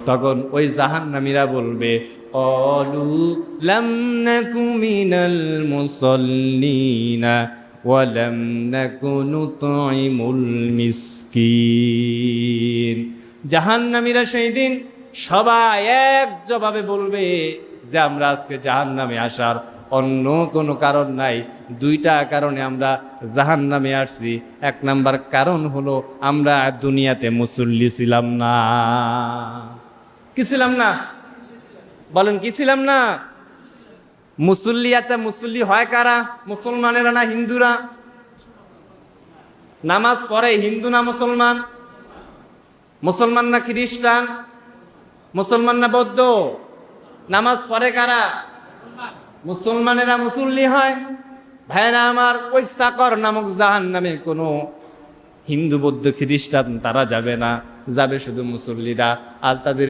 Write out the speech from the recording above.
তখন ওই জাহান্নামীরা বলবে ক্বালু লাম নাকু মিনাল মুসাল্লিনা ওয়া লাম নাকু নুতঈমুল মিসকিন। জাহান্নামীরা সেই দিন সবাই এক জবাবে বলবে যে আমরা আজকে জাহান্নামে আসার অন্য কোনো কারণ নাই, দুইটা কারণে আমরা জাহান্নামে আসছি। এক নাম্বার কারণ হলো আমরা দুনিয়াতে মুসল্লি ছিলাম না। কি ছিলাম না? বলেন কি ছিলাম না? মুসল্লি। আচ্ছা মুসল্লি হয় কারা? মুসলমানেরা না হিন্দুরা? নামাজ পড়ে হিন্দু না মুসলমান? মুসলমান না খ্রিস্টান? মুসলমান না বৌদ্ধ? নামাজ পড়ে কারা? মুসলমানেরা মুসল্লি হয়। ভাইরা আমার, ওই সাকর নামক জাহান্নামে কোনো হিন্দু বৌদ্ধ খ্রিস্টান তারা যাবে না, যাবে শুধু মুসল্লিরা। আর তাদের